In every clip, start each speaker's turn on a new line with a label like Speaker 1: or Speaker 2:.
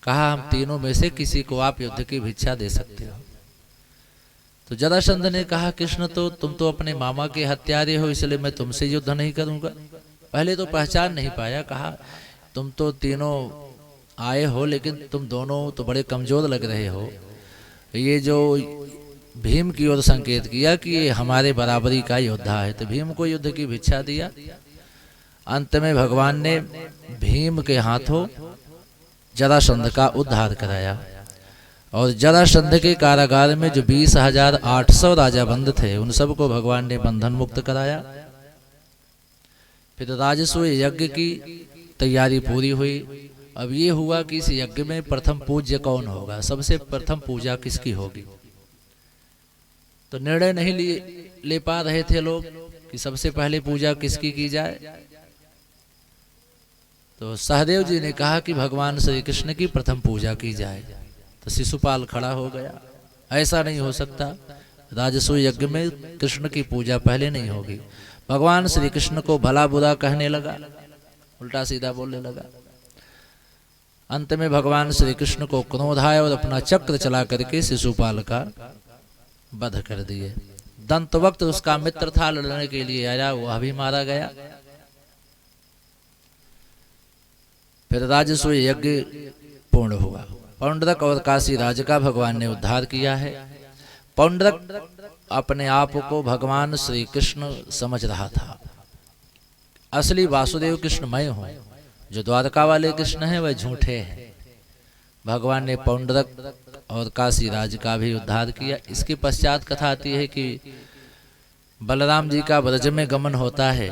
Speaker 1: कहा हम तीनों में से किसी को आप युद्ध की भिक्षा दे सकते हो। तो जरासंध ने कहा कृष्ण तो तुम तो अपने मामा के हत्यारे हो, इसलिए मैं तुमसे युद्ध नहीं करूंगा। पहले तो पहचान नहीं पाया, कहा तुम तो तीनों आए हो लेकिन तुम दोनों तो बड़े कमजोर लग रहे हो। ये जो भीम की ओर संकेत किया कि ये हमारे बराबरी का योद्धा है, तो भीम को युद्ध की भिक्षा दिया। अंत में भगवान ने भीम के हाथों जरासंध का उद्धार कराया और जरासंध के कारागार में जो 20,800 राजा बंद थे उन सबको भगवान ने बंधन मुक्त कराया। फिर राजसूय यज्ञ की तैयारी पूरी हुई। अब ये हुआ कि इस यज्ञ में प्रथम पूज्य कौन होगा, सबसे प्रथम पूजा किसकी होगी। तो निर्णय नहीं ले पा रहे थे लोग कि सबसे पहले पूजा किसकी की जाए। तो सहदेव जी ने कहा कि भगवान श्री कृष्ण की प्रथम पूजा की जाए। तो शिशुपाल खड़ा हो गया, ऐसा नहीं हो सकता, राजसूय यज्ञ में कृष्ण की पूजा पहले नहीं होगी। भगवान श्री कृष्ण को भला बुरा कहने लगा, उल्टा सीधा बोलने लगा। अंत में भगवान श्री कृष्ण को क्रोध आया और अपना चक्र चला करके शिशुपाल का वध कर दिए। दंत वक्त उसका मित्र था, लड़ने के लिए आया, वह भी मारा गया। फिर राजसूय यज्ञ पूर्ण हुआ। पौंड्रक और काशी राज का भगवान ने उद्धार किया है। पौंड्रक अपने आप को भगवान श्री कृष्ण समझ रहा था, असली वासुदेव कृष्ण मैं हूं, जो द्वारका वाले कृष्ण हैं वह झूठे हैं। भगवान ने पौंड्रक और काशी राज का भी उद्धार किया। इसके पश्चात कथा आती है कि बलराम जी का ब्रज में गमन होता है।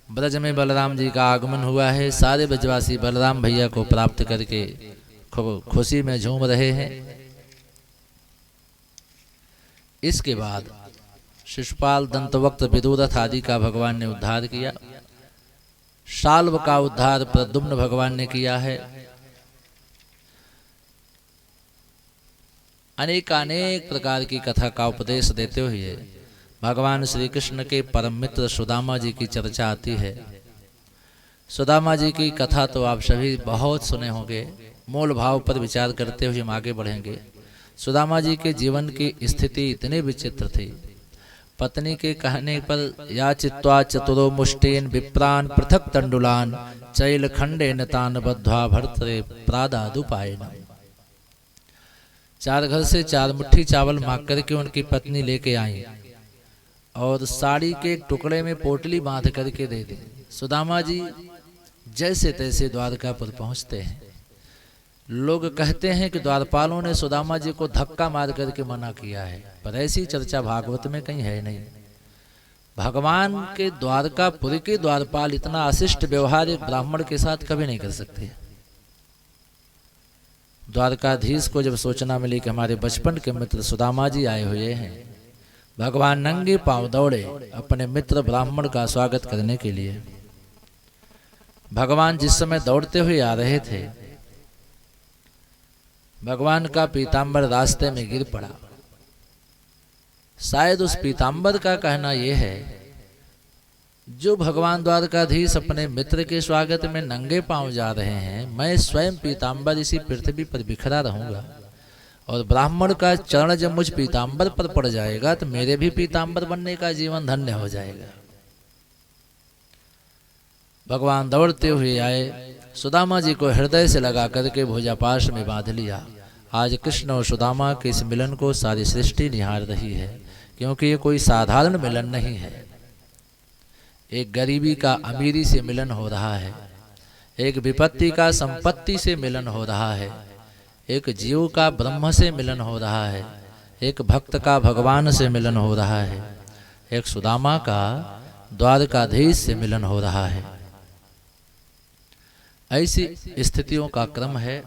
Speaker 1: ब्रज में बलराम जी का आगमन हुआ है। सारे ब्रजवासी बलराम भैया को प्राप्त करके खुशी में झूम रहे हैं। इसके बाद शिशुपाल, दंतवक्त, विदुरथ आदि का भगवान ने उद्धार किया। शाल्व का उद्धार प्रद्युम्न भगवान ने किया है। अनेक प्रकार की कथा का उपदेश देते हुए भगवान श्री कृष्ण के परम मित्र सुदामा जी की चर्चा आती है। सुदामा जी की कथा तो आप सभी बहुत सुने होंगे। मूल भाव पर विचार करते हुए हम आगे बढ़ेंगे। सुदामा जी के जीवन की स्थिति इतनी विचित्र थी। पत्नी के कहने पर याचित्वा चतुरो मुष्टेन विप्रान पृथक तंडुलान चैल खंडेन तान बद्ध्वा भर्तरे प्रादादुपायन। 4 घर से 4 मुट्ठी चावल मांग करके उनकी पत्नी लेके आई और साड़ी के एक टुकड़े में पोटली बांध करके दे दी। सुदामा जी जैसे तैसे द्वारकापुर पहुंचते हैं। लोग कहते हैं कि द्वारपालों ने सुदामा जी को धक्का मार करके मना किया है, पर ऐसी चर्चा भागवत में कहीं है नहीं। भगवान के द्वारकापुर के द्वारपाल इतना अशिष्ट व्यवहार एक ब्राह्मण के साथ कभी नहीं कर सकते। द्वारकाधीश को जब सूचना मिली कि हमारे बचपन के मित्र सुदामा जी आए हुए हैं, भगवान नंगे पांव दौड़े अपने मित्र ब्राह्मण का स्वागत करने के लिए। भगवान जिस समय दौड़ते हुए आ रहे थे, भगवान का पीतांबर रास्ते में गिर पड़ा। शायद उस पीतांबर का कहना यह है, जो भगवान द्वारकाधीश अपने मित्र के स्वागत में नंगे पांव जा रहे हैं, मैं स्वयं पीतांबर इसी पृथ्वी पर बिखरा रहूंगा और ब्राह्मण का चरण जब मुझ पीतांबर पर पड़ जाएगा तो मेरे भी पीतांबर बनने का जीवन धन्य हो जाएगा। भगवान दौड़ते हुए आए, सुदामा जी को हृदय से लगा करके भुजापाश में बांध लिया। आज कृष्ण और सुदामा के इस मिलन को सारी सृष्टि निहार रही है, क्योंकि ये कोई साधारण मिलन नहीं है। एक गरीबी का अमीरी से मिलन हो रहा है, एक विपत्ति का संपत्ति से मिलन हो रहा है, एक जीव का ब्रह्म से मिलन हो रहा है, एक भक्त का भगवान से मिलन हो रहा है, एक सुदामा का द्वारकाधीश से मिलन हो रहा है। ऐसी स्थितियों का क्रम है।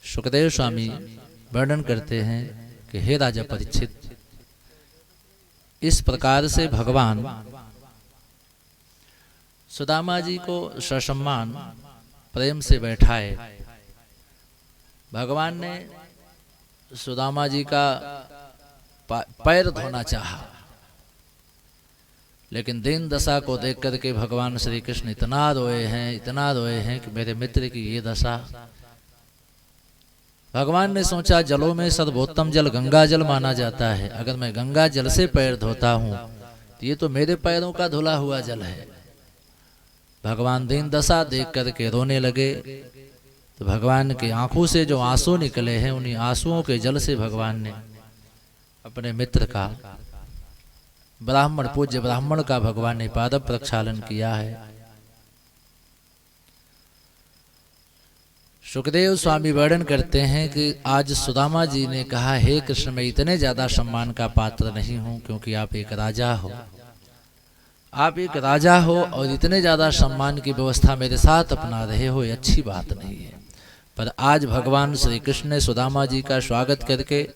Speaker 1: सुखदेव स्वामी वर्णन करते हैं कि हे राजा परीक्षित, इस प्रकार से भगवान सुदामा जी को ससम्मान प्रेम से बैठाए। भगवान ने सुदामा जी का पैर धोना चाहा, लेकिन दीन दशा को देख करके भगवान श्री कृष्ण इतना रोए हैं कि मेरे मित्र की ये दशा, भगवान ने सोचा जलों में सर्वोत्तम जल गंगा जल माना जाता है, अगर मैं गंगा जल से पैर धोता हूँ तो ये तो मेरे पैरों का धुला हुआ जल है। भगवान दीन दशा देख करके रोने लगे। तो भगवान की आंखों से जो आंसू निकले हैं, उन्हीं आंसुओं के जल से भगवान ने अपने मित्र का, ब्राह्मण, पूज्य ब्राह्मण का भगवान ने पाद प्रक्षालन किया है। सुखदेव स्वामी वर्णन करते हैं कि आज सुदामा जी ने कहा, हे कृष्ण, मैं इतने ज्यादा सम्मान का पात्र नहीं हूं, क्योंकि आप एक राजा हो। आप एक राजा हो और इतने ज्यादा सम्मान की व्यवस्था मेरे साथ अपना रहे हो, ये अच्छी बात नहीं है। पर आज भगवान श्री कृष्ण ने सुदामा जी का स्वागत करके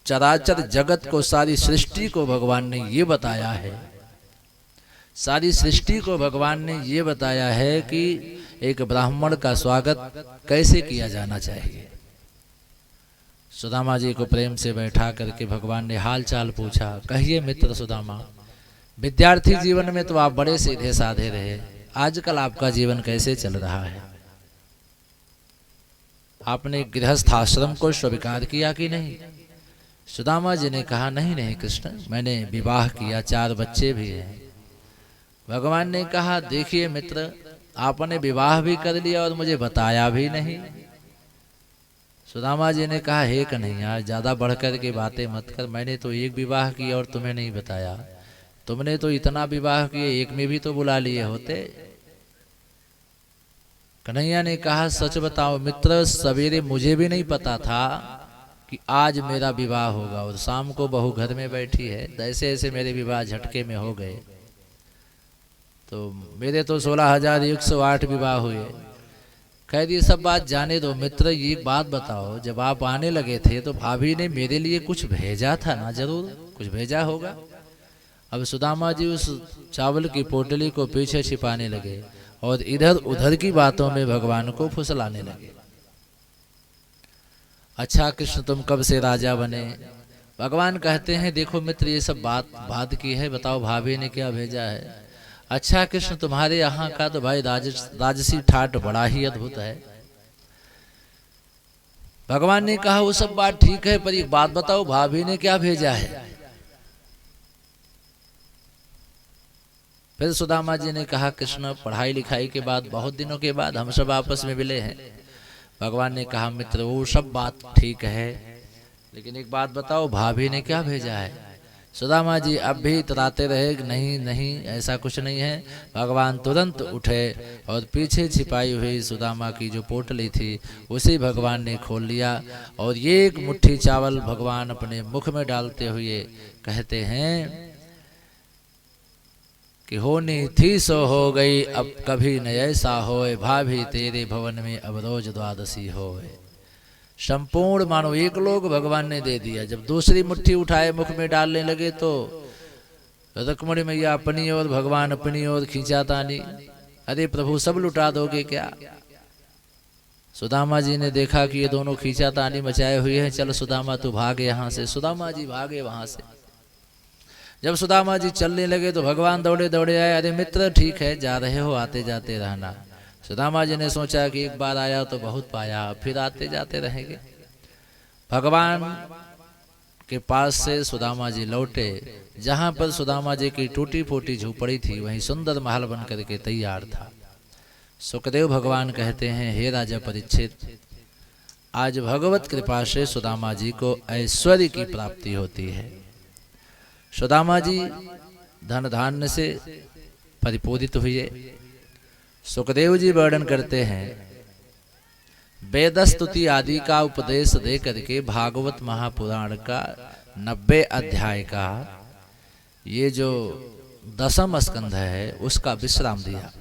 Speaker 1: चराचर जगत को, सारी सृष्टि को भगवान ने ये बताया है, सारी सृष्टि को भगवान ने ये बताया है कि एक ब्राह्मण का स्वागत कैसे किया जाना चाहिए। सुदामा जी को प्रेम से बैठा करके भगवान ने हाल चाल पूछा। कहिए मित्र सुदामा, विद्यार्थी जीवन में तो आप बड़े सीधे साधे रहे, आजकल आपका जीवन कैसे चल रहा है? आपने गृहस्थ आश्रम को स्वीकार किया कि नहीं? सुदामा जी ने कहा, नहीं नहीं कृष्ण, मैंने विवाह किया, 4 बच्चे भी हैं। भगवान ने कहा, देखिए मित्र, आपने विवाह भी कर लिया और मुझे बताया भी नहीं। सुदामा जी ने कहा, हे कन्हैया, ज्यादा बढ़कर के बातें मत कर, मैंने तो एक विवाह किया और तुम्हें नहीं बताया। तुमने तो इतना विवाह किए, एक में भी तो बुला लिए होते। कन्हैया ने कहा, सच बताओ मित्र, सवेरे मुझे भी नहीं पता था कि आज मेरा विवाह होगा, और शाम को बहू घर में बैठी है, ऐसे ऐसे मेरे विवाह झटके में हो गए। तो मेरे तो 16,108 विवाह हुए। खैर ये सब बात जाने दो मित्र, ये बात बताओ, जब आप आने लगे थे तो भाभी ने मेरे लिए कुछ भेजा था ना? जरूर कुछ भेजा होगा। अब सुदामा जी उस चावल की पोटली को पीछे छिपाने लगे और इधर उधर की बातों में भगवान को फुसलाने लगे। अच्छा कृष्ण, तुम कब से राजा बने? भगवान कहते हैं, देखो मित्र, ये सब बात की है, बताओ भाभी ने क्या भेजा है। अच्छा कृष्ण, तुम्हारे यहाँ का तो भाई राजसी ठाट बड़ा ही अद्भुत है। भगवान ने कहा, वो सब बात ठीक है, पर एक बात बताओ, भाभी ने क्या भेजा है? फिर सुदामा जी ने कहा, कृष्ण, पढ़ाई लिखाई के बाद, बहुत दिनों के बाद हम सब आपस में मिले हैं। भगवान ने कहा, मित्र, वो सब बात ठीक है, लेकिन एक बात बताओ, भाभी ने क्या भेजा है? सुदामा जी अब भी इतराते रहे, नहीं नहीं, ऐसा कुछ नहीं है। भगवान तुरंत उठे और पीछे छिपाई हुई सुदामा की जो पोटली थी उसे भगवान ने खोल लिया, और ये एक मुट्ठी चावल भगवान अपने मुख में डालते हुए कहते हैं कि होनी थी सो हो गई, अब कभी न ऐसा होए, भाभी तेरे भवन में अब रोज द्वादशी होए। संपूर्ण मानो एक लोग भगवान ने दे दिया। जब दूसरी मुट्ठी उठाए मुख में डालने लगे तो रुक्मिणी मैया अपनी ओर, भगवान अपनी ओर खींचातानी। अरे प्रभु, सब लुटा दोगे क्या? सुदामा जी ने देखा कि ये दोनों खींचातानी मचाए हुए हैं, चल सुदामा तू भाग यहाँ से। सुदामा जी भागे वहां से। जब सुदामा जी चलने लगे तो भगवान दौड़े दौड़े आए। अरे मित्र, ठीक है, जा रहे हो, आते जाते रहना। सुदामा जी ने सोचा कि एक बार आया तो बहुत पाया, फिर आते जाते रहेंगे। भगवान के पास से सुदामा जी लौटे। जहां पर सुदामा जी की टूटी फूटी झोपड़ी थी, वहीं सुंदर महल बन करके तैयार था। सुखदेव भगवान कहते हैं, हे राजा परीक्षित, आज भगवत कृपा से सुदामा जी को ऐश्वर्य की प्राप्ति होती है। सुदामा जी धन धान्य से परिपूरित हुए। सुखदेव जी वर्णन करते हैं, वेद स्तुति आदि का उपदेश दे करके भागवत महापुराण का 90 अध्याय का ये जो 10वां स्कंध है उसका विश्राम दिया।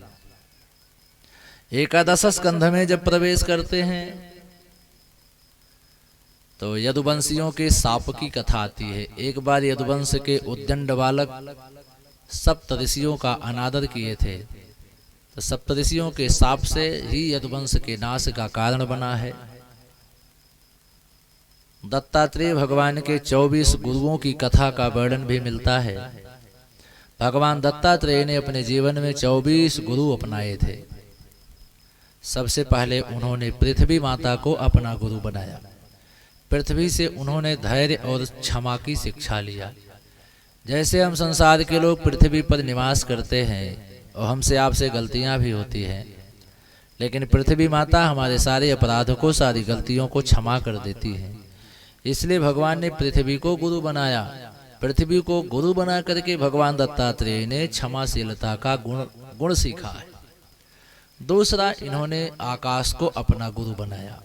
Speaker 1: 11 स्कंध में जब प्रवेश करते हैं तो यदुवंशियों के साप की कथा आती है। एक बार यदुवंश के उद्दंड बालक सप्तऋषियों का अनादर किए थे, तो सप्तऋषियों के साप से ही यदुवंश के नाश का कारण बना है। दत्तात्रेय भगवान के 24 गुरुओं की कथा का वर्णन भी मिलता है। भगवान दत्तात्रेय ने अपने जीवन में 24 गुरु अपनाए थे। सबसे पहले उन्होंने पृथ्वी माता को अपना गुरु बनाया। पृथ्वी से उन्होंने धैर्य और क्षमा की शिक्षा लिया। जैसे हम संसार के लोग पृथ्वी पर निवास करते हैं और हमसे आपसे गलतियां भी होती हैं, लेकिन पृथ्वी माता हमारे सारे अपराधों को, सारी गलतियों को क्षमा कर देती है। इसलिए भगवान ने पृथ्वी को गुरु बनाया। पृथ्वी को गुरु बना करके भगवान दत्तात्रेय ने क्षमाशीलता का गुण सीखा है। दूसरा, इन्होंने आकाश को अपना गुरु बनाया।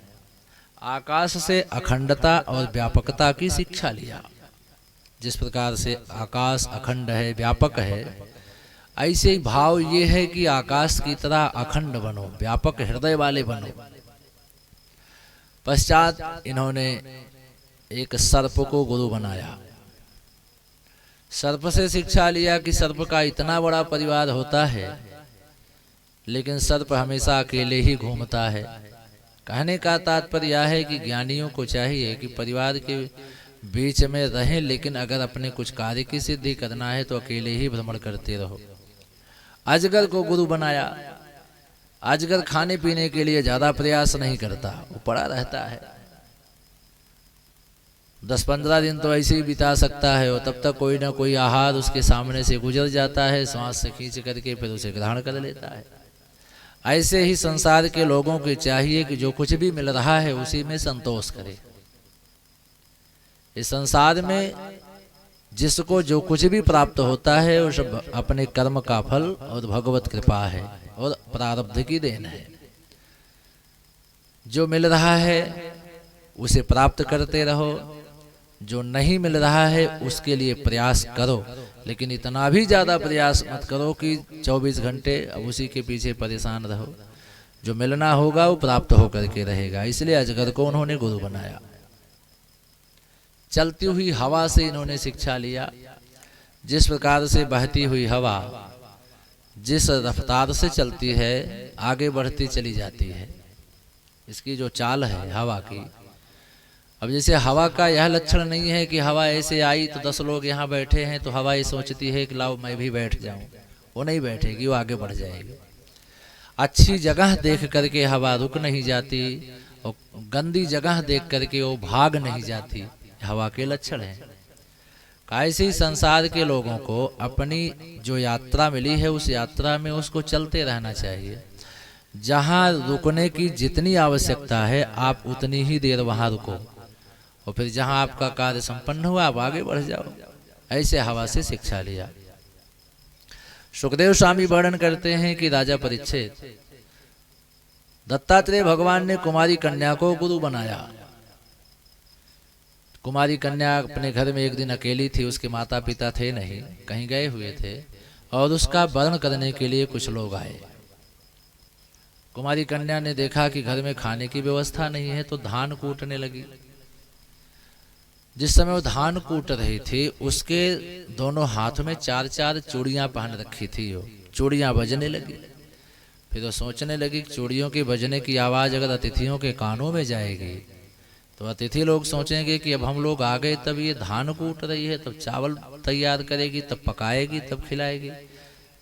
Speaker 1: आकाश से अखंडता और व्यापकता की शिक्षा लिया। जिस प्रकार से आकाश अखंड है, व्यापक है, ऐसे ही भाव ये है कि आकाश की तरह अखंड बनो, व्यापक हृदय वाले बनो। पश्चात इन्होंने एक सर्प को गुरु बनाया। सर्प से शिक्षा लिया कि सर्प का इतना बड़ा परिवार होता है, लेकिन सर्प हमेशा अकेले ही घूमता है। कहने का तात्पर्य यह है कि ज्ञानियों को चाहिए कि परिवार के बीच में रहें, लेकिन अगर अपने कुछ कार्य की सिद्धि करना है तो अकेले ही भ्रमण करते रहो। अजगर को गुरु बनाया। अजगर खाने पीने के लिए ज्यादा प्रयास नहीं करता, वो पड़ा रहता है। 10-15 दिन तो ऐसे ही बिता सकता है और तब तक कोई ना कोई आहार उसके सामने से गुजर जाता है, श्वास से खींच करके फिर उसे ग्रहण कर लेता है। ऐसे ही संसार के लोगों को चाहिए कि जो कुछ भी मिल रहा है उसी में संतोष करे। इस संसार में जिसको जो कुछ भी प्राप्त होता है वो सब अपने कर्म का फल और भगवत कृपा है और प्रारब्ध की देन है। जो मिल रहा है उसे प्राप्त करते रहो, जो नहीं मिल रहा है उसके लिए प्रयास करो, लेकिन इतना भी ज्यादा प्रयास मत करो कि 24 घंटे अब उसी के पीछे परेशान रहो। जो मिलना होगा वो प्राप्त होकर के रहेगा। इसलिए अजगर को उन्होंने गुरु बनाया। चलती हुई हवा से इन्होंने शिक्षा लिया। जिस प्रकार से बहती हुई हवा जिस रफ्तार से चलती है आगे बढ़ती चली जाती है, इसकी जो चाल है हवा की। अब जैसे हवा का यह लक्षण नहीं है कि हवा ऐसे आई तो 10 लोग यहाँ बैठे हैं तो हवा ये सोचती है कि लाओ मैं भी बैठ जाऊं। वो नहीं बैठेगी, वो आगे बढ़ जाएगी। अच्छी जगह देख करके हवा रुक नहीं जाती और गंदी जगह देख करके वो भाग नहीं जाती। हवा के लक्षण है। ऐसे ही संसार के लोगों को अपनी जो यात्रा मिली है उस यात्रा में उसको चलते रहना चाहिए। जहाँ रुकने की जितनी आवश्यकता है आप उतनी ही देर वहां रुको और फिर जहाँ आपका कार्य संपन्न हुआ आप आगे बढ़ जाओ। ऐसे हवा से शिक्षा लिया। सुखदेव स्वामी वर्णन करते हैं कि राजा परीक्षित, दत्तात्रेय भगवान ने कुमारी कन्या को गुरु बनाया। कुमारी कन्या अपने घर में एक दिन अकेली थी। उसके माता पिता थे नहीं, कहीं गए हुए थे और उसका वरण करने के लिए कुछ लोग आए। कुमारी कन्या ने देखा कि घर में खाने की व्यवस्था नहीं है तो धान कूटने लगी। जिस समय वो धान कूट रही थी उसके दोनों हाथ में 4-4 चूड़ियां पहन रखी थी। वो चूड़ियां बजने लगी। फिर वो सोचने लगी चूड़ियों के बजने की आवाज अगर अतिथियों के कानों में जाएगी तो अतिथि लोग सोचेंगे कि अब हम लोग आ गए, तब ये धान कूट रही है, तब चावल तैयार करेगी, तब पकाएगी, तब खिलाएगी।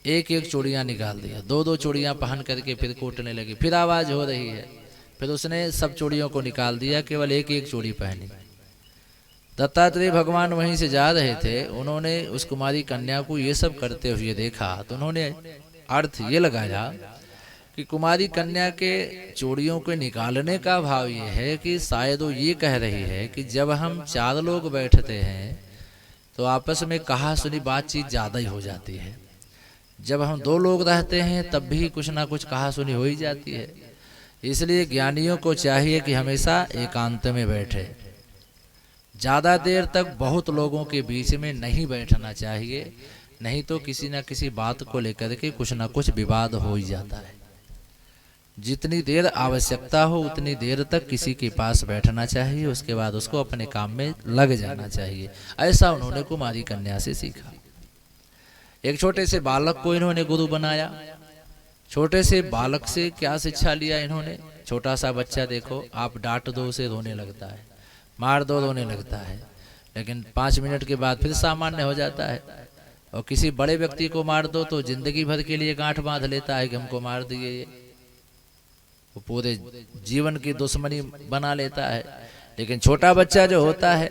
Speaker 1: एक एक चूड़ियां निकाल दिया, 2-2 चूड़ियां पहन करके फिर कूटने लगी। फिर आवाज हो रही है, फिर उसने सब चूड़ियों को निकाल दिया, केवल एक एक चूड़ी पहनी। दत्तात्रेय भगवान वहीं से जा रहे थे। उन्होंने उस कुमारी कन्या को ये सब करते हुए देखा तो उन्होंने अर्थ ये लगाया कि कुमारी कन्या के चूड़ियों को निकालने का भाव ये है कि शायद वो ये कह रही है कि जब हम 4 लोग बैठते हैं तो आपस में कहा सुनी बातचीत ज़्यादा ही हो जाती है। जब हम 2 लोग रहते हैं तब भी कुछ ना कुछ कहा सुनी हो ही जाती है। इसलिए ज्ञानियों को चाहिए कि हमेशा एकांत में बैठे। ज़्यादा देर तक बहुत लोगों के बीच में नहीं बैठना चाहिए, नहीं तो किसी न किसी बात को लेकर के कुछ ना कुछ विवाद हो ही जाता है। जितनी देर आवश्यकता हो उतनी देर तक किसी के पास बैठना चाहिए, उसके बाद उसको अपने काम में लग जाना चाहिए। ऐसा उन्होंने कुमारी कन्या से सीखा। एक छोटे से बालक को इन्होंने गुरु बनाया। छोटे से बालक से क्या शिक्षा लिया इन्होंने? छोटा सा बच्चा देखो, आप डांट दो उसे रोने लगता है, मार दो रोने लगता है, लेकिन 5 मिनट के बाद फिर सामान्य हो जाता है। और किसी बड़े व्यक्ति को मार दो तो जिंदगी भर के लिए गांठ बांध लेता है कि हमको मार दिए। वो पूरे जीवन की दुश्मनी बना लेता है। लेकिन छोटा बच्चा जो होता है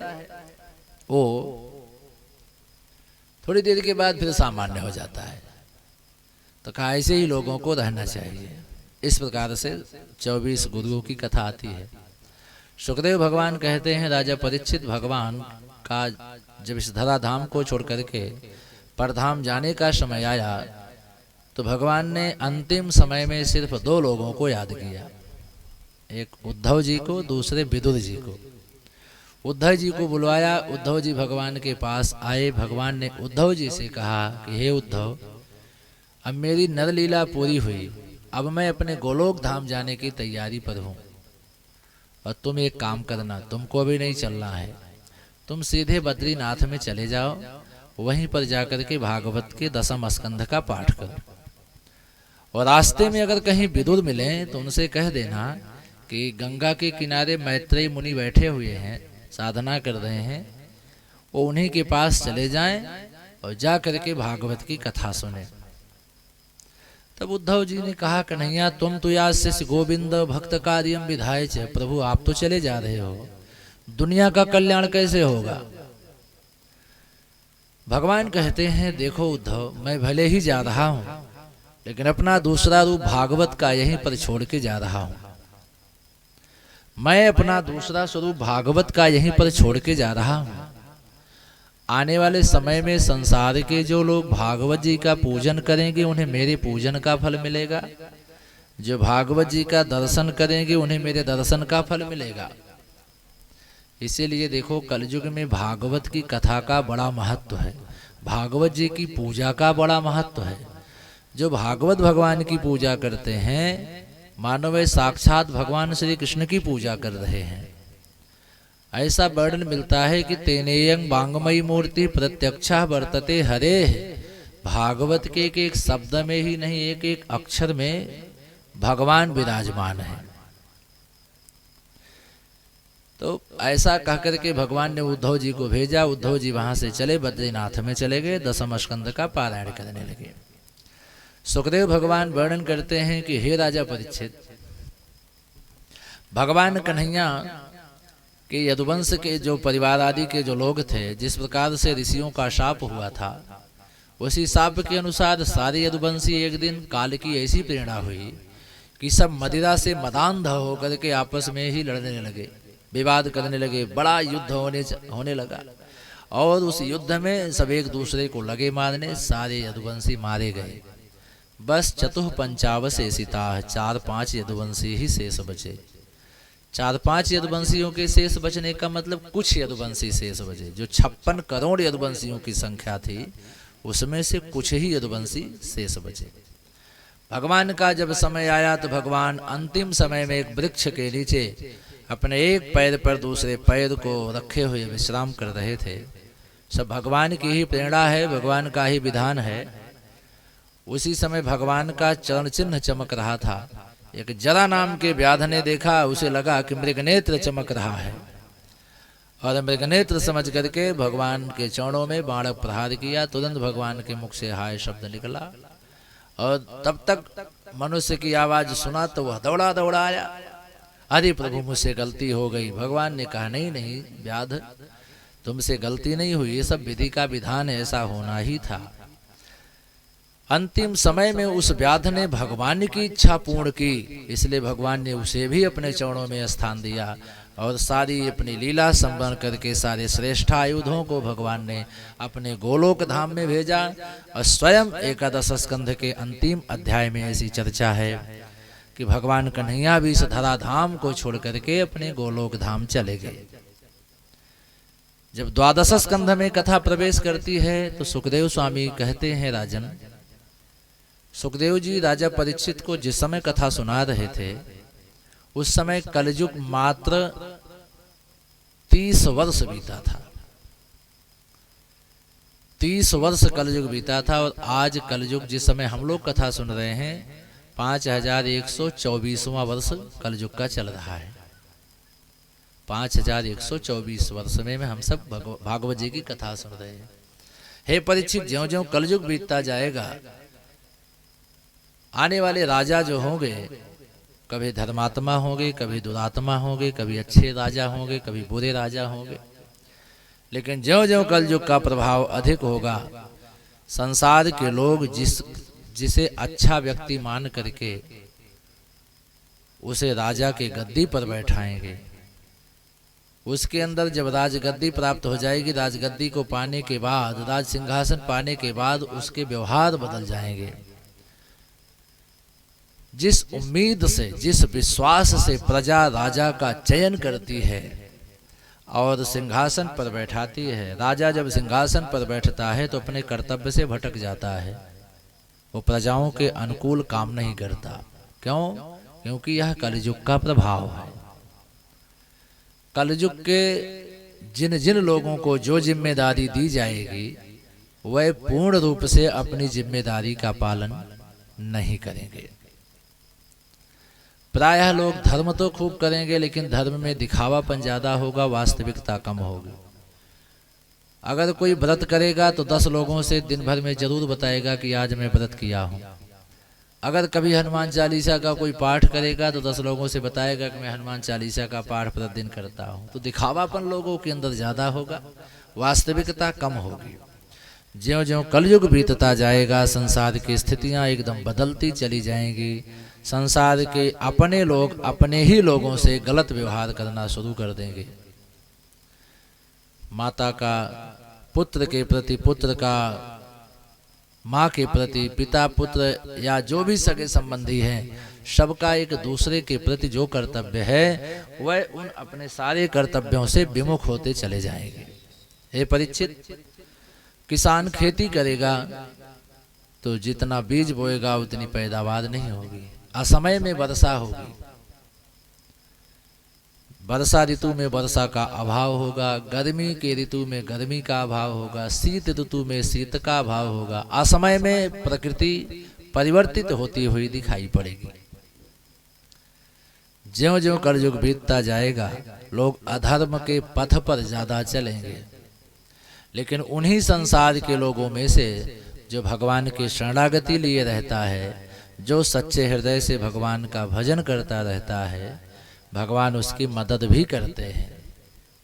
Speaker 1: वो थोड़ी देर के बाद फिर सामान्य हो जाता है। तो कहा ऐसे ही लोगों को रहना चाहिए। इस प्रकार से 24 गुरुओं की कथा आती है। सुखदेव भगवान कहते हैं राजा परीक्षित भगवान का जब इस धराधाम को छोड़ करके परधाम जाने का समय आया तो भगवान ने अंतिम समय में सिर्फ 2 लोगों को याद किया, एक उद्धव जी को, दूसरे विदुर जी को। उद्धव जी को बुलवाया, उद्धव जी भगवान के पास आए। भगवान ने उद्धव जी से कहा कि हे उद्धव, अब मेरी नरलीला पूरी हुई, अब मैं अपने गोलोक धाम जाने की तैयारी पर हूँ और तुम एक काम करना, तुमको भी नहीं चलना है, तुम सीधे बद्रीनाथ में चले जाओ, वहीं पर जाकर के भागवत के 10वें स्कंध का पाठ करो और रास्ते में अगर कहीं विदुर मिले तो उनसे कह देना कि गंगा के किनारे मैत्रेय मुनि बैठे हुए हैं, साधना कर रहे हैं, वो उन्हीं के पास चले जाएं और जा करके भागवत की कथा सुने। तब उद्धव जी ने कहा कन्हैया तुम तो या शिष्य गोविंद भक्त कार्यम विधाय च, प्रभु आप तो चले जा रहे हो, दुनिया का कल्याण कैसे होगा। भगवान कहते हैं देखो उद्धव, मैं भले ही जा रहा हूं लेकिन अपना दूसरा रूप भागवत का यहीं पर छोड़ के जा रहा हूं। मैं अपना दूसरा स्वरूप भागवत का यहीं पर छोड़ के जा रहा हूं। आने वाले समय में संसार के जो लोग भागवत जी का पूजन करेंगे उन्हें मेरे पूजन का फल मिलेगा, जो भागवत जी का दर्शन करेंगे उन्हें मेरे दर्शन का फल मिलेगा। इसीलिए देखो कलयुग में भागवत की कथा का बड़ा महत्व है, भागवत जी की पूजा का बड़ा महत्व है। जो भागवत भगवान की पूजा करते हैं मानो वे साक्षात भगवान श्री कृष्ण की पूजा कर रहे हैं। ऐसा वर्णन मिलता है कि तेनेयं वांगमयी मूर्ति प्रत्यक्षा वर्तते हरे। भागवत के एक शब्द में ही नहीं, एक एक अक्षर में भगवान विराजमान है। तो ऐसा कहकर के भगवान ने उद्धव जी को भेजा। उद्धव जी वहां से चले, बद्रीनाथ में चले गए, 10वें स्कंद का पारायण करने लगे। सुखदेव भगवान वर्णन करते हैं कि हे राजा परीक्षित, भगवान कन्हैया के यदुवंश के जो परिवार आदि के जो लोग थे, जिस प्रकार से ऋषियों का शाप हुआ था, उसी शाप के अनुसार सारे यदुवंशी एक दिन काल की ऐसी प्रेरणा हुई कि सब मदिरा से मदांध होकर के आपस में ही लड़ने लगे, विवाद करने लगे, बड़ा युद्ध होने लगा। और उस युद्ध में सब एक दूसरे को लगे मारने, सारे यदुवंशी मारे गए। बस चतुः पंचावशेषिता, 4-5 यदुवंशी ही शेष बचे। 4-5 यदुवंशियों के शेष बचने का मतलब कुछ यदुवंशी शेष बचे। जो 56 करोड़ यदुवंशियों की संख्या थी उसमें से कुछ ही यदुवंशी शेष बचे। भगवान का जब समय आया तो भगवान अंतिम समय में एक वृक्ष के नीचे अपने एक पैर पर दूसरे पैर को रखे हुए विश्राम कर रहे थे। सब भगवान की ही प्रेरणा है, भगवान का ही विधान है। उसी समय भगवान का चरण चिन्ह चमक रहा था। एक जरा नाम के व्याध ने देखा, उसे लगा कि मृगनेत्र चमक रहा है और मृगनेत्र समझ करके भगवान के चरणों में बाण प्रहार किया। तुरंत भगवान के मुख से हाय शब्द निकला और तब तक मनुष्य की आवाज सुना तो वह दौड़ा दौड़ा आया, अरे प्रभु मुझसे गलती हो गई। भगवान ने कहा नहीं नहीं व्याध, तुमसे गलती नहीं हुई, ये सब विधि का विधान है, ऐसा होना ही था। अंतिम समय में उस व्याध ने भगवान की इच्छा पूर्ण की, इसलिए भगवान ने उसे भी अपने चरणों में स्थान दिया और सारी अपनी लीला संपन्न करके सारे श्रेष्ठ आयुधों को भगवान ने अपने गोलोक धाम में भेजा। और स्वयं 11 स्कंध के अंतिम अध्याय में ऐसी चर्चा है कि भगवान कन्हैया भी इस धराधाम को छोड़ करके अपने गोलोक धाम चले गए। जब 12 स्कंध में कथा प्रवेश करती है तो सुखदेव स्वामी कहते हैं राजन, सुखदेव जी राजा परीक्षित को जिस समय कथा सुना रहे थे उस समय कलयुग मात्र 30 वर्ष बीता था। 30 वर्ष कलयुग बीता था और आज कलयुग जिस समय हम लोग कथा सुन रहे हैं 5124वां वर्ष कलयुग का चल रहा है। 5124 वर्ष में हम सब भागवत जी की कथा सुन रहे हैं। हे परीक्षित, ज्यों ज्यों कलयुग बीतता जाएगा आने वाले राजा जो होंगे कभी धर्मात्मा होंगे, कभी दुरात्मा होंगे, कभी अच्छे राजा होंगे, कभी बुरे राजा होंगे। लेकिन ज्यों ज्यों कलयुग का प्रभाव अधिक होगा, संसार के लोग जिसे अच्छा व्यक्ति मान करके उसे राजा के गद्दी पर बैठाएंगे। उसके अंदर जब राजगद्दी प्राप्त हो जाएगी, राजगद्दी को पाने के बाद, राज सिंहासन पाने के बाद उसके व्यवहार बदल जाएंगे। जिस उम्मीद से, जिस विश्वास से प्रजा राजा का चयन करती है और सिंहासन पर बैठाती है, राजा जब सिंहासन पर बैठता है तो अपने कर्तव्य से भटक जाता है, वो प्रजाओं के अनुकूल काम नहीं करता। क्यों? क्योंकि यह कलयुग का प्रभाव है। कलयुग के जिन जिन लोगों को जो जिम्मेदारी दी जाएगी, वह पूर्ण रूप से अपनी जिम्मेदारी का पालन नहीं करेंगे। प्रायः लोग धर्म तो खूब करेंगे, लेकिन धर्म में दिखावापन ज्यादा होगा, वास्तविकता कम होगी। अगर कोई व्रत करेगा तो 10 लोगों से दिन भर में जरूर बताएगा कि आज मैं व्रत किया हूँ। अगर कभी हनुमान चालीसा का कोई पाठ करेगा तो 10 लोगों से बताएगा कि मैं हनुमान चालीसा का पाठ प्रतिदिन करता हूँ। तो दिखावापन लोगों के अंदर ज्यादा होगा, वास्तविकता कम होगी। ज्यों ज्यों कलयुग बीतता जाएगा, संसार की स्थितियां एकदम बदलती चली जाएंगी। संसार के अपने लोग अपने ही लोगों से गलत व्यवहार करना शुरू कर देंगे। माता का पुत्र के प्रति, पुत्र का माँ के प्रति, पिता पुत्र या जो भी सगे संबंधी हैं, सबका एक दूसरे के प्रति जो कर्तव्य है वह उन अपने सारे कर्तव्यों से विमुख होते चले जाएंगे। हे परीक्षित, किसान खेती करेगा तो जितना बीज बोएगा उतनी पैदावार नहीं होगी। असमय में वर्षा होगी, वर्षा ऋतु में वर्षा का अभाव होगा, गर्मी के ऋतु में गर्मी का अभाव होगा, शीत ऋतु में शीत का अभाव होगा। असमय में प्रकृति परिवर्तित होती हुई दिखाई पड़ेगी। ज्यों ज्यों कलयुग बीतता जाएगा, लोग अधर्म के पथ पर ज्यादा चलेंगे। लेकिन उन्हीं संसार के लोगों में से जो भगवान की शरणागति लिए रहता है, जो सच्चे हृदय से भगवान का भजन करता रहता है, भगवान उसकी मदद भी करते हैं,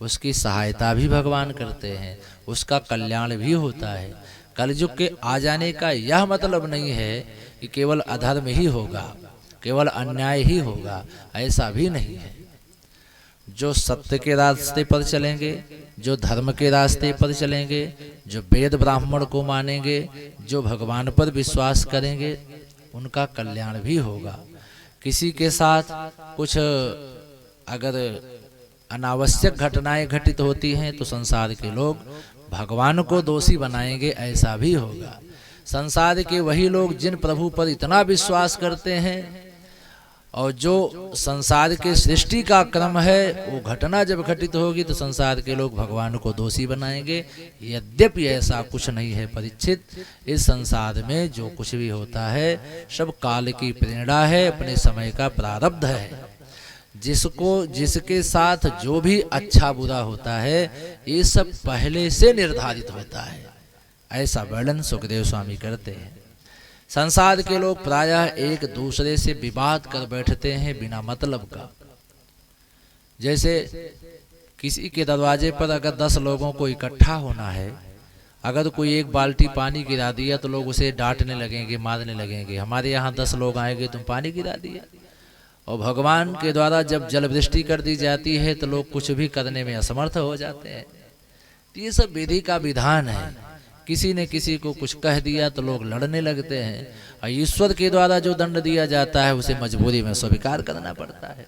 Speaker 1: उसकी सहायता भी भगवान करते हैं, उसका कल्याण भी होता है। कलयुग के आ जाने का यह मतलब नहीं है कि केवल अधर्म ही होगा, केवल अन्याय ही होगा, ऐसा भी नहीं है। जो सत्य के रास्ते पर चलेंगे, जो धर्म के रास्ते पर चलेंगे, जो वेद ब्राह्मण को मानेंगे, जो भगवान पर विश्वास करेंगे, उनका कल्याण भी होगा। किसी के साथ कुछ अगर अनावश्यक घटनाएं घटित होती हैं तो संसार के लोग भगवान को दोषी बनाएंगे, ऐसा भी होगा। संसार के वही लोग जिन प्रभु पर इतना विश्वास करते हैं और जो संसार के सृष्टि का क्रम है, वो घटना जब घटित होगी तो संसार के लोग भगवान को दोषी बनाएंगे। यद्यपि ऐसा कुछ नहीं है परीक्षित, इस संसार में जो कुछ भी होता है सब काल की प्रेरणा है, अपने समय का प्रारब्ध है। जिसके साथ जो भी अच्छा बुरा होता है, ये सब पहले से निर्धारित होता है, ऐसा वर्णन सुखदेव स्वामी करते हैं। संसार के लोग प्रायः एक दूसरे से विवाद कर बैठते हैं बिना मतलब का। जैसे किसी के दरवाजे पर अगर 10 लोगों को इकट्ठा होना है, अगर कोई एक बाल्टी पानी गिरा दिया तो लोग उसे डांटने लगेंगे, मारने लगेंगे, हमारे यहाँ 10 लोग आएंगे तुम पानी गिरा दिया। और भगवान के द्वारा जब जल वृष्टि कर दी जाती है तो लोग कुछ भी करने में असमर्थ हो जाते हैं। तो ये सब विधि का विधान है। किसी ने किसी को कुछ कह दिया तो लोग लड़ने लगते हैं, और ईश्वर के द्वारा जो दंड दिया जाता है उसे मजबूरी में स्वीकार करना पड़ता है।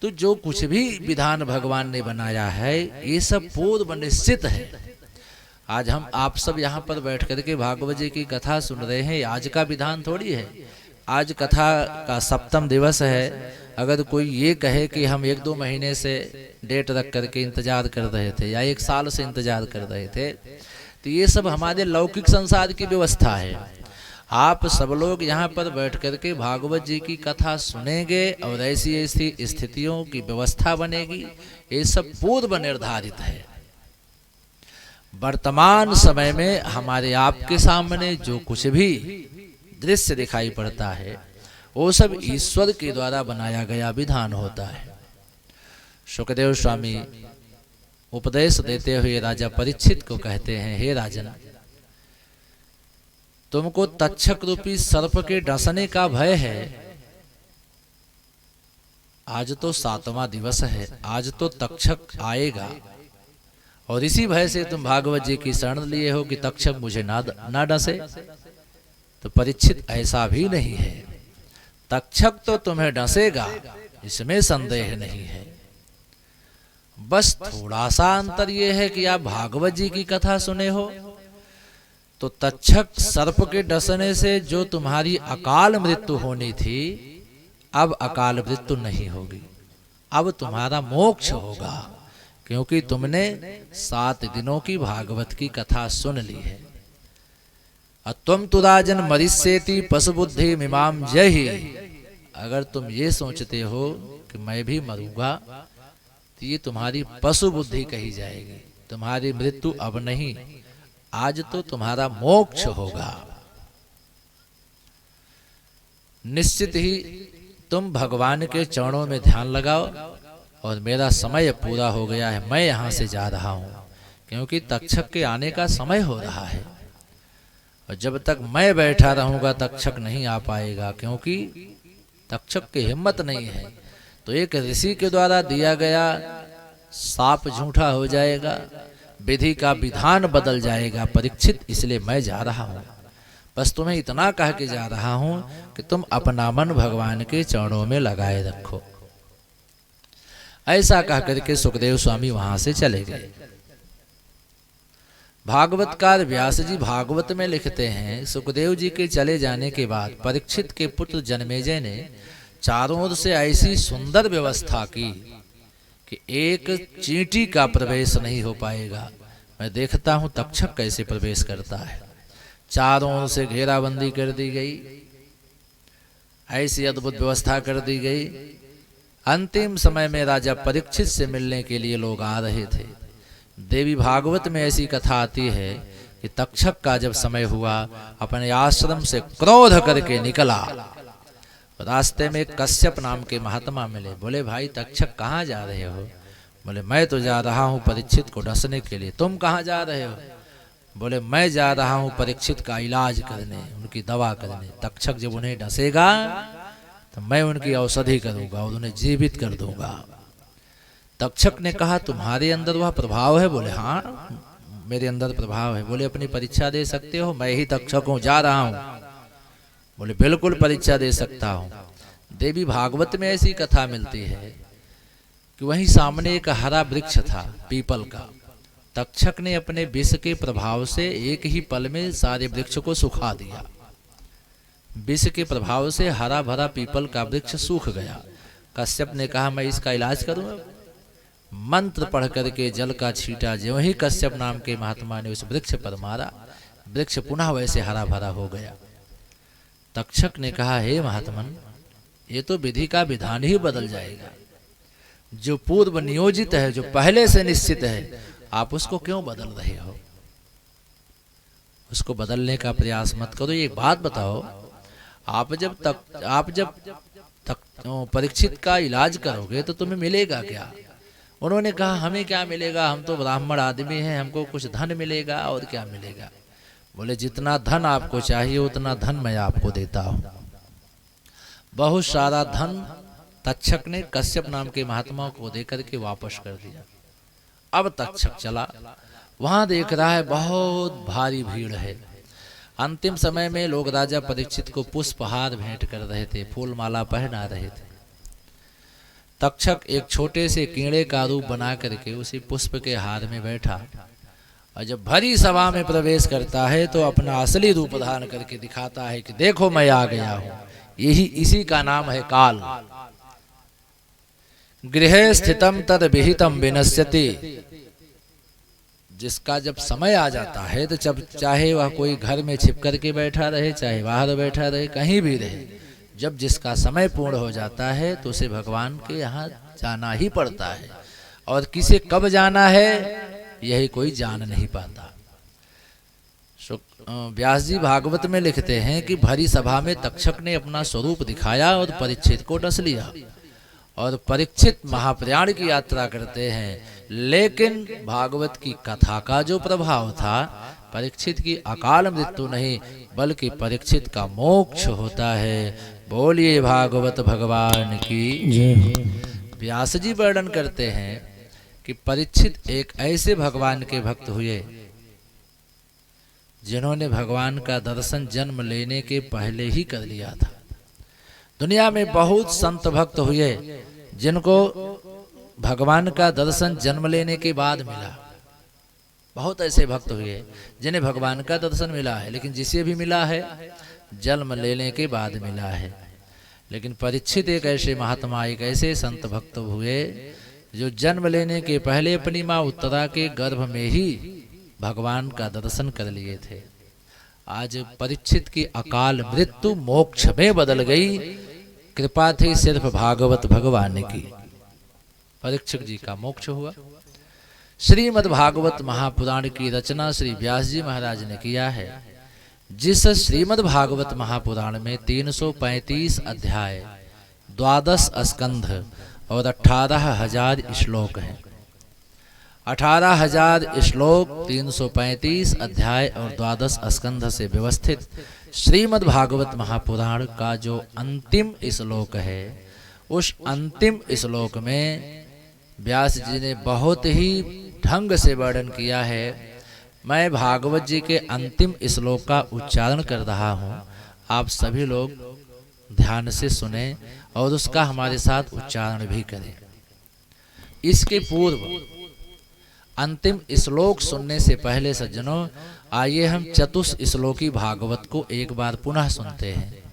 Speaker 1: तो जो कुछ भी विधान भगवान ने बनाया है, ये सब पूर्व निश्चित है। आज हम आप सब यहाँ पर बैठ करके भागवत जी की कथा सुन रहे हैं, आज का विधान थोड़ी है। आज कथा का 7वां दिवस है। अगर कोई ये कहे कि हम 1-2 महीने से डेट रख करके इंतजार कर रहे थे या 1 साल से इंतजार कर रहे थे, तो ये सब हमारे लौकिक संसार की व्यवस्था है। आप सब लोग यहाँ पर बैठ करके भागवत जी की कथा सुनेंगे और ऐसी ऐसी स्थितियों की व्यवस्था बनेगी, ये सब पूर्व निर्धारित है। वर्तमान समय में हमारे आपके सामने जो कुछ भी दृश्य दिखाई पड़ता है, वो सब ईश्वर के द्वारा बनाया गया विधान होता है। सुखदेव स्वामी उपदेश देते हुए राजा परीक्षित को कहते हैं, हे राजन, तुमको तक्षक रूपी सर्प के डसने का भय है। आज तो 7वां दिवस है, आज तो तक्षक आएगा, और इसी भय से तुम भागवत जी की शरण लिए हो कि तक्षक मुझे ना डसे। तो परीक्षित, ऐसा भी नहीं है, तक्षक तो तुम्हें डसेगा, इसमें संदेह नहीं है। बस थोड़ा सा अंतर यह है कि आप भागवत जी की कथा सुने हो, तो तक्षक सर्प के डसने से जो तुम्हारी अकाल मृत्यु होनी थी, अब अकाल मृत्यु नहीं होगी, अब तुम्हारा मोक्ष होगा, क्योंकि तुमने 7 दिनों की भागवत की कथा सुन ली है। तुम तो राजन मरिष्येति पशुबुद्धि मिमाम जहि। अगर तुम ये सोचते हो कि मैं भी मरूंगा, तो ये तुम्हारी पशु बुद्धि कही जाएगी, तुम्हारी मृत्यु अब नहीं, आज तो तुम्हारा मोक्ष होगा। निश्चित ही तुम भगवान के चरणों में ध्यान लगाओ, और मेरा समय पूरा हो गया है, मैं यहां से जा रहा हूं, क्योंकि तक्षक के आने का समय हो रहा है, और जब तक मैं बैठा रहूंगा तक्षक नहीं आ पाएगा, क्योंकि तक्षक की हिम्मत नहीं है। तो एक ऋषि के द्वारा दिया गया साप झूठा हो जाएगा, विधि का विधान बदल जाएगा परीक्षित, इसलिए मैं जा रहा हूं। बस तुम्हें इतना कह के जा रहा हूं कि तुम अपना मन भगवान के चरणों में लगाए रखो। ऐसा कह करके सुखदेव स्वामी वहां से चले गए। भागवतकार व्यास जी भागवत में लिखते हैं, सुखदेव जी के चले जाने के बाद परीक्षित के पुत्र जन्मेजय ने चारों ओर से ऐसी सुंदर व्यवस्था की कि एक चींटी का प्रवेश नहीं हो पाएगा। मैं देखता हूं तक्षक कैसे प्रवेश करता है। चारों ओर से घेराबंदी कर दी गई, ऐसी अद्भुत व्यवस्था कर दी गई। अंतिम समय में राजा परीक्षित से मिलने के लिए लोग आ रहे थे। देवी भागवत में ऐसी कथा आती है कि तक्षक का जब समय हुआ, अपने आश्रम से क्रोध करके निकला। रास्ते में कश्यप नाम के महात्मा मिले, बोले भाई तक्षक कहाँ जा रहे हो? बोले मैं तो जा रहा हूँ परीक्षित को डसने के लिए। तुम कहाँ जा रहे हो? बोले मैं जा रहा हूँ परीक्षित का इलाज करने, उनकी दवा करने। तक्षक जब उन्हें डसेगा तो मैं उनकी औषधि करूंगा और उन्हें जीवित कर दूंगा। तक्षक ने कहा तुम्हारे अंदर वह प्रभाव है? बोले हाँ मेरे अंदर प्रभाव है। बोले अपनी परीक्षा दे सकते हो? मैं ही तक्षक हूँ, जा रहा हूँ। बोले बिल्कुल परीक्षा दे सकता हूँ। देवी भागवत में ऐसी कथा मिलती है कि वहीं सामने एक हरा वृक्ष था पीपल का। तक्षक ने अपने विष के प्रभाव से एक ही पल में सारे वृक्ष को सुखा दिया। विष के प्रभाव से हरा भरा पीपल का वृक्ष सूख गया। कश्यप ने कहा मैं इसका इलाज करूंगा। मंत्र पढ़ करके जल का छींटा जो ही कश्यप नाम के महात्मा ने उस वृक्ष पर मारा, वृक्ष पुनः वैसे हरा भरा हो गया। तक्षक ने कहा हे महात्मन, ये तो विधि का विधान ही बदल जाएगा। जो पूर्व नियोजित है, जो पहले से निश्चित है, आप उसको क्यों बदल रहे हो? उसको बदलने का प्रयास मत करो। एक बात बताओ, आप जब परीक्षित का इलाज करोगे तो तुम्हें मिलेगा क्या? उन्होंने कहा हमें क्या मिलेगा, हम तो ब्राह्मण आदमी हैं, हमको कुछ धन मिलेगा और क्या मिलेगा। बोले जितना धन आपको चाहिए उतना धन मैं आपको देता हूं। बहुत सारा धन तक्षक ने कश्यप नाम के महात्मा को देकर के वापस कर दिया। अब तक्षक चला, वहां देख रहा है बहुत भारी भीड़ है। अंतिम समय में लोग राजा परीक्षित को पुष्पहार भेंट कर रहे थे, फूल माला पहना रहे थे। तक्षक एक छोटे से कीड़े का रूप बना करके उसी पुष्प के हार में बैठा, और जब भरी सभा में प्रवेश करता है तो अपना असली रूप धारण करके दिखाता है कि देखो मैं आ गया हूं। इसी का नाम है काल। गृहे स्थितम तद विहितम विनश्यति। जिसका जब समय आ जाता है तो जब चाहे वह कोई घर में छिप करके बैठा रहे, चाहे बाहर बैठा रहे, कहीं भी रहे, जब जिसका समय पूर्ण हो जाता है तो उसे भगवान के यहाँ जाना ही पड़ता है। और किसे कब जाना है यही कोई जान नहीं पाता। व्यास जी भागवत में लिखते हैं कि भरी सभा में तक्षक ने अपना स्वरूप दिखाया और परीक्षित को डस लिया, और परीक्षित महाप्रयाण की यात्रा करते हैं। लेकिन भागवत की कथा का जो प्रभाव था, परीक्षित की अकाल मृत्यु नहीं बल्कि परीक्षित का मोक्ष होता है। बोलिए भागवत भगवान की जय। व्यास जी वर्णन करते हैं कि परीक्षित एक ऐसे भगवान के भक्त हुए जिन्होंने भगवान का दर्शन जन्म लेने के पहले ही कर लिया था। दुनिया में बहुत संत भक्त हुए जिनको भगवान का दर्शन जन्म लेने के बाद मिला। बहुत ऐसे भक्त हुए जिन्हें भगवान का दर्शन मिला है, लेकिन जिसे भी मिला है जन्म लेने के बाद मिला है। लेकिन परीक्षित एक ऐसे महात्मा, एक ऐसे संत भक्त हुए जो जन्म लेने के पहले अपनी माँ उत्तरा के गर्भ में ही भगवान का दर्शन कर लिए थे। आज परीक्षित की अकाल मृत्यु मोक्ष में बदल गई। कृपा थी सिर्फ भागवत भगवान की। परीक्षित जी का मोक्ष हुआ। श्रीमद् भागवत महापुराण की रचना श्री व्यास जी महाराज ने किया है। जिस श्रीमद् भागवत महापुराण में 335 अध्याय, 12 स्कंध और 18,000 श्लोक हैं। 18,000 श्लोक, 335 अध्याय और 12 स्कंध से व्यवस्थित श्रीमद् भागवत महापुराण का जो अंतिम श्लोक है, उस अंतिम श्लोक में व्यास जी ने बहुत ही ढंग से वर्णन किया है। मैं भागवत जी के अंतिम श्लोक का उच्चारण कर रहा हूँ, आप सभी लोग ध्यान से सुने और उसका हमारे साथ उच्चारण भी करें। इसके पूर्व अंतिम श्लोक सुनने से पहले सज्जनों, आइए हम चतुश्लोकी भागवत को एक बार पुनः सुनते हैं।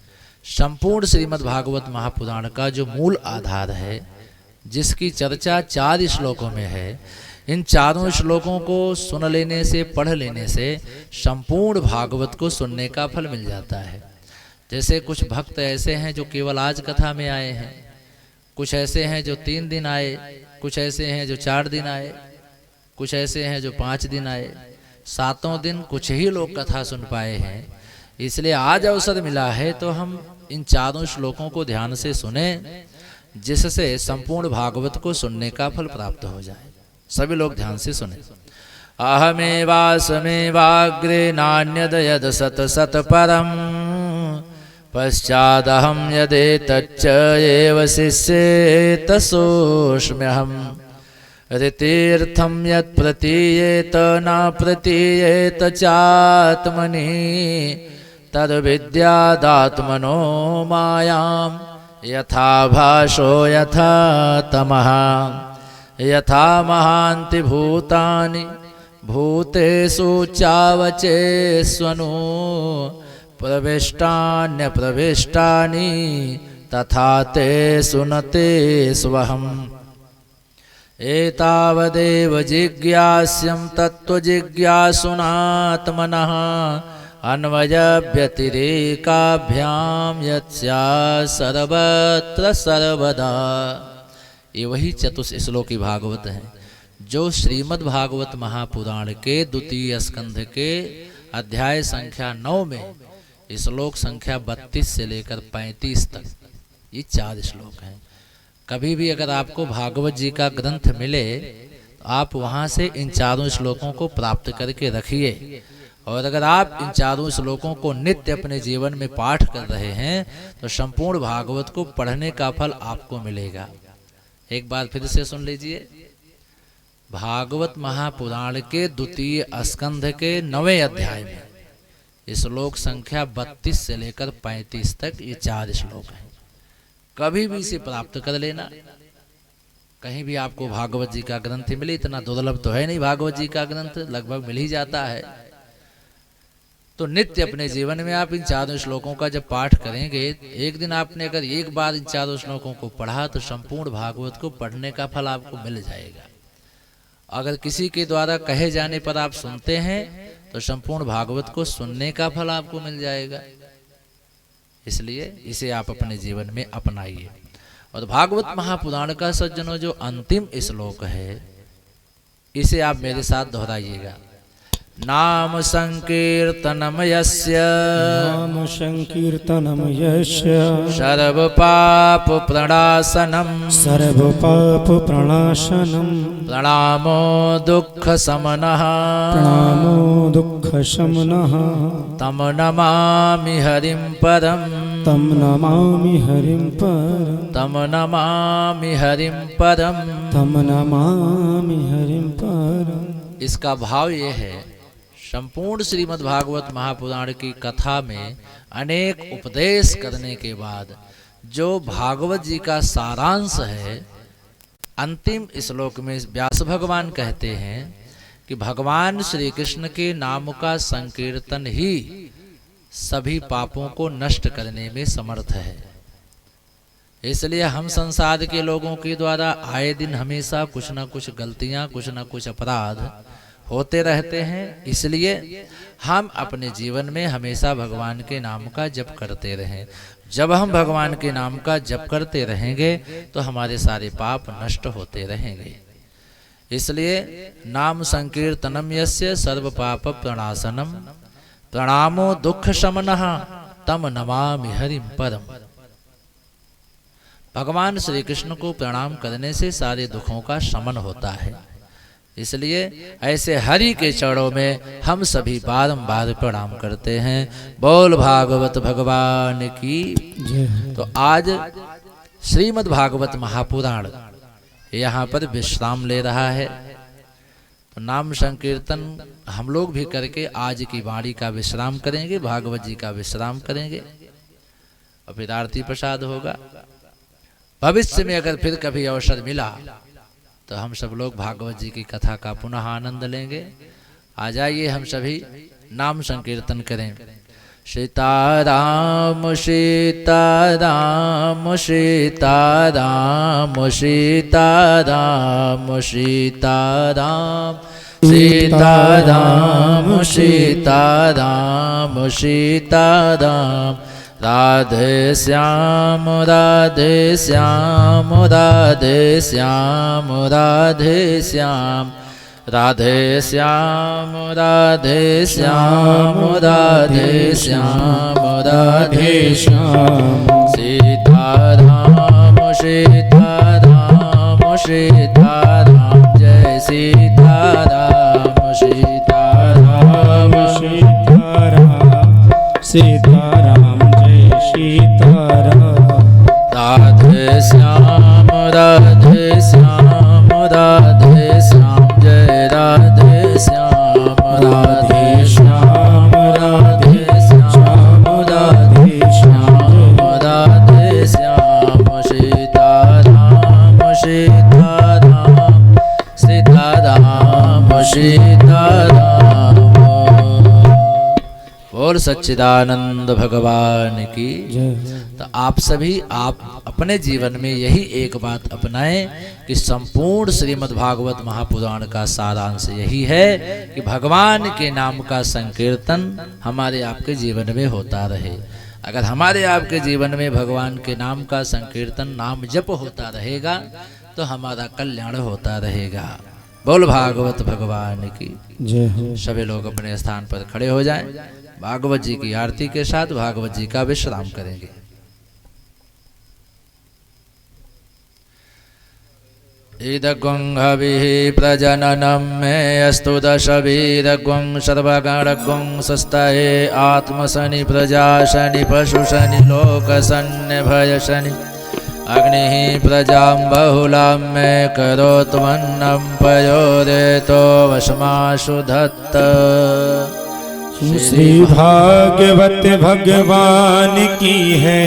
Speaker 1: संपूर्ण श्रीमद् भागवत महापुराण का जो मूल आधार है, जिसकी चर्चा 4 श्लोकों में है, इन चारों श्लोकों को सुन लेने से, पढ़ लेने से संपूर्ण भागवत को सुनने का फल मिल जाता है। जैसे कुछ भक्त ऐसे हैं जो केवल आज कथा में आए हैं, कुछ ऐसे हैं जो 3 दिन आए, कुछ ऐसे हैं जो 4 दिन आए, कुछ ऐसे हैं जो 5 दिन आए, 7 दिन कुछ ही लोग कथा सुन पाए हैं। इसलिए आज अवसर मिला है तो हम इन चारों श्लोकों को ध्यान से सुने, जिससे संपूर्ण भागवत को सुनने का फल प्राप्त हो जाए। सभी लोग ध्यान से सुने। अहमेवासमेवाग्रे नान्यद यद सत सत परम, पश्चादहं यदेतच्च एव शिष्ये तसोऽस्म्यहम्। ऋतीर्थं यत् प्रतीयेत न प्रतीयेत चात्मनि, तद्विद्यादात्मनो मायां यथा भासो यथा तमः। यथा महान्ति भूतानि भूतेषु चावचेष्वनु, प्रविष्टान्यप्रविष्टानि तथा ते सुनते स्वहम्। एतावदेव जिज्ञास्यं तत्त्वजिज्ञासुनात्मनः, अन्वयव्यतिरेकाभ्यां यत्स्यात् सर्वत्र सर्वदा। ये वही चतुश्लोकी भागवत है जो श्रीमद् भागवत महापुराण के 2 स्कंध के अध्याय संख्या 9 में श्लोक संख्या 32 से लेकर 35 तक ये 4 श्लोक हैं। कभी भी अगर आपको भागवत जी का ग्रंथ मिले तो आप वहाँ से इन 4 श्लोकों को प्राप्त करके रखिए, और अगर आप इन 4 श्लोकों को नित्य अपने जीवन में पाठ कर रहे हैं तो संपूर्ण भागवत को पढ़ने का फल आपको मिलेगा। एक बार फिर से सुन लीजिए। भागवत महापुराण के 2 स्कंध के 9वें अध्याय में श्लोक संख्या 32 से लेकर 35 तक ये 4 श्लोक हैं। कभी भी इसे प्राप्त कर लेना। कहीं भी आपको भागवत जी का ग्रंथ मिले, इतना दुर्लभ तो है नहीं, भागवत जी का ग्रंथ लगभग मिल ही जाता है। तो नित्य अपने जीवन में आप इन 4 श्लोकों का जब पाठ करेंगे, एक दिन आपने अगर एक बार इन 4 श्लोकों को पढ़ा तो संपूर्ण भागवत को पढ़ने का फल आपको मिल जाएगा। अगर किसी के द्वारा कहे जाने पर आप सुनते हैं तो संपूर्ण भागवत को सुनने का फल आपको मिल जाएगा। इसलिए इसे आप अपने जीवन में अपनाइए। और भागवत महापुराण का सज्जनों जो अंतिम श्लोक है, इसे आप मेरे साथ दोहराइएगा। नाम संकीर्तनम यस्य
Speaker 2: नाम संकीर्तनम यस्य
Speaker 1: सर्व पाप प्रणाशनम
Speaker 2: सर्व पाप प्रणाशनम
Speaker 1: प्रणामो दुख समनः
Speaker 2: प्रणामो दुख शमनः
Speaker 1: तम नमामि हरिं परम
Speaker 2: तम नमामि हरिं परम
Speaker 1: तम नमामि हरिं परम।
Speaker 2: तम नमामि हरिं परम।
Speaker 1: इसका भाव ये है, संपूर्ण श्रीमद् भागवत महापुराण की कथा में अनेक उपदेश करने के बाद जो भागवत जी का सारांश है, अंतिम श्लोक में व्यास भगवान कहते हैं कि भगवान श्री कृष्ण के नाम का संकीर्तन ही सभी पापों को नष्ट करने में समर्थ है। इसलिए हम संसार के लोगों के द्वारा आए दिन हमेशा कुछ न कुछ गलतियां, कुछ न कुछ अपराध होते रहते हैं। इसलिए हम अपने जीवन में हमेशा भगवान के नाम का जप करते रहें। जब हम भगवान के नाम का जप करते रहेंगे तो हमारे सारे पाप नष्ट होते रहेंगे। इसलिए नाम संकीर्तनम यस्य सर्व पाप प्रणाशनम प्रणामो दुख शमनः तम नमामि हरिं परम। भगवान श्री कृष्ण को प्रणाम करने से सारे दुखों का शमन होता है। इसलिए ऐसे हरि के चरणों में हम सभी बारंबार प्रणाम करते हैं। बोल भागवत भगवान की। तो आज श्रीमद् भागवत महापुराण यहाँ पर विश्राम ले रहा है। तो नाम संकीर्तन हम लोग भी करके आज की वाणी का विश्राम करेंगे, भागवत जी का विश्राम करेंगे और फिर आरती प्रसाद होगा। भविष्य में अगर फिर कभी अवसर मिला तो हम सब लोग भागवत जी की कथा का पुनः आनंद लेंगे। आ जाइए हम सभी नाम संकीर्तन करें। सीताराम सीताराम सीताराम सीताराम सीताराम सीताराम सीताराम सीताराम राधे श्याम राधे श्याम राधे श्याम राधे श्याम राधे श्याम राधे श्याम राधे श्याम राधे श्याम सीताराम सीताराम सीताराम जय सीताराम सीताराम
Speaker 2: सीताराम सीताराम जय सीताराम
Speaker 1: राधे श्याम राधे श्याम राधे श्याम जय राधे श्याम राधे श्याम राधे श्याम राधे श्याम राधे श्याम सीताराम सीताराम सीताराम सीताराम। बोल सच्चिदानंद भगवान की। तो आप सभी अपने जीवन में यही एक बात अपनाएं कि संपूर्ण श्रीमद् भागवत महापुराण का सारांश यही है कि भगवान के नाम का संकीर्तन हमारे आपके जीवन में होता रहे। अगर हमारे आपके जीवन में भगवान के नाम का संकीर्तन, नाम जप होता रहेगा तो हमारा कल्याण होता रहेगा। बोल भागवत भगवान की जय हो। सभी लोग अपने स्थान पर खड़े हो जाएं। भागवत जी की आरती के साथ भागवत जी का विश्राम करेंगे। इदगुंहभिः प्रजननं मे अस्तु दशवीरगुं सर्वगणगुं सस्तये आत्मशनि प्रजाशनि पशुशनि लोकशन्यभयशनि अग्निः प्रजां बहुलां मे करोत्मन्नं पयोरेतो वशमाशु धत्त।
Speaker 2: श्री भागवत भगवान की है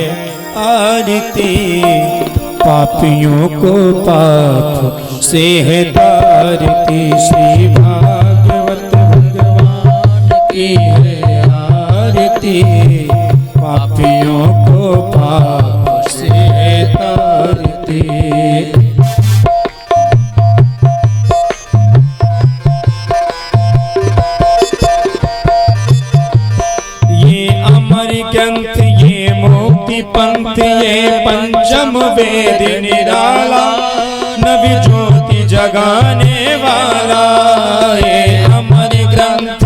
Speaker 2: आरती, पापियों को पाप से है तारती। श्री भागवत भगवान की है आरती, पापियों को पाप से है तारती। ग्रंथ ये मुक्ति पंथ ये पंचम वेद निराला, नवी ज्योति जगाने वाला। ये अमर ग्रंथ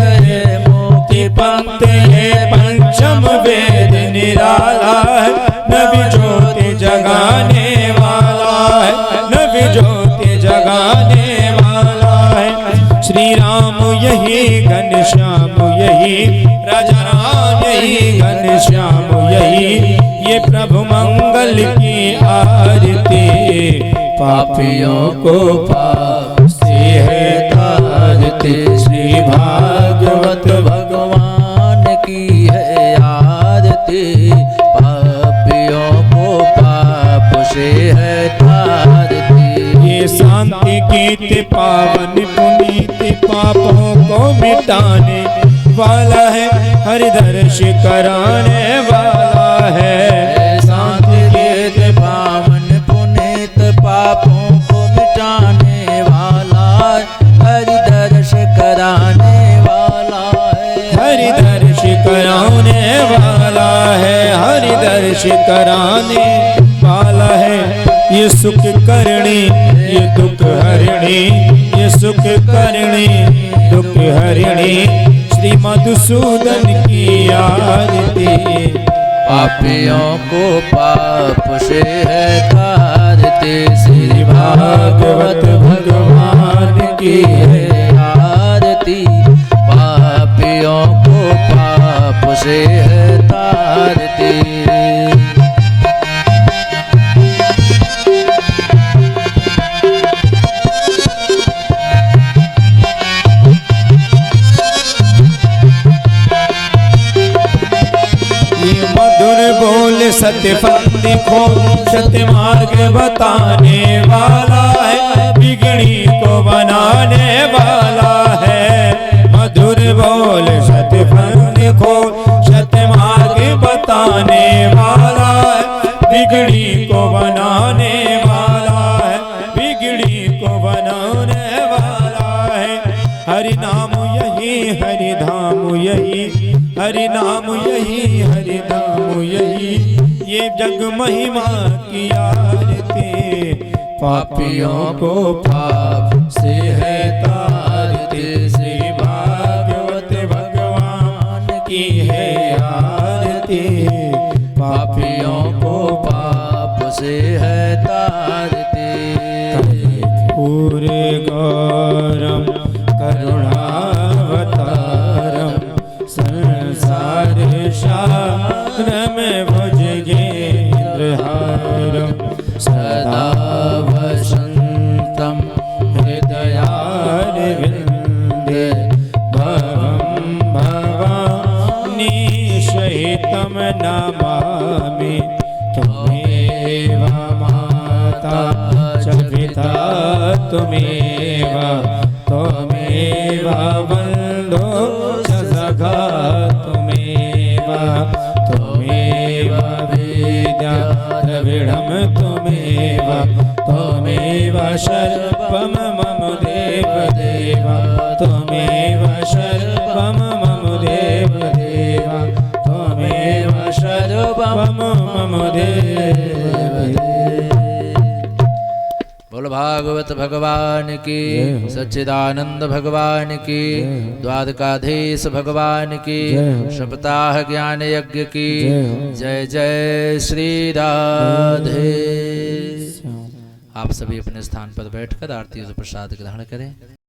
Speaker 2: नवी ज्योति जगाने वाला है, नवी ज्योति जगाने वाला है। श्री राम यही घनश्याम यही, राजा राम यही घनश्याम यही, ये प्रभु मंगल की आरती, पापियों को पाप से है तारते। श्री भागवत
Speaker 1: भगवान की है आरती, पापियों को पाप से है तारती।
Speaker 2: ये शांति गीत पावन पुनीत पापों को मिटाने वाला है, हरिदर्श कराने वाला है।
Speaker 1: शांति गीत पावन पुनीत पापों को मिटाने वाला है, हरिदर्श कराने वाला है।
Speaker 2: हरिदर्श कराने वाला है, हरिदर्श कराने वाला है। ये सुख करणी ये दुख हरिणी, ये सुख करणी दुख हरिणी, श्री मधुसूदन की आरती,
Speaker 1: पापियों को पाप से है तारते। श्री भागवत भगवान की है आरती, पापियों को पाप से है तारती।
Speaker 2: सत्य फंद को सत्य मार्ग बताने वाला है, बिगड़ी को बनाने वाला है। मधुर बोल सत्य फंद को सत्य मार्ग बताने वाला है, बिगड़ी को बनाने वाला है, बिगड़ी को बनाने वाला है। हरि नाम यही हरि धाम यही, हरि नाम यही हरि नाम यही, ये जग महिमा की आरती, पापियों को पाप से है तारते। श्री भागवत भगवान की है आरती, पापियों को
Speaker 1: पाप से है तारते।
Speaker 2: पूरे गौरम करुणावतारम, संसार सागरम भुजगेन्द्रहारम,
Speaker 1: सदा वसन्तं
Speaker 2: हृदयारविन्दे, भवं भवानी सहितं नमामि। त्वमेव माता च पिता त्वमेव, त्वमेव बन्धो च सखा त्वमेव, त्वमेव विद्या द्रविणं त्वमेव, त्वमेव सर्वं मम देव देव, त्वमेव सर्वं मम देव देव, त्वमेव सर्वं मम देव देव।
Speaker 1: बोल भागवत भगवान की, सच्चिदानंद भगवान की, द्वारकाधीश भगवान की, सप्ताह ज्ञान यज्ञ की जय जय श्री राधे। आप सभी अपने स्थान पर बैठकर आरती प्रसाद ग्रहण करें।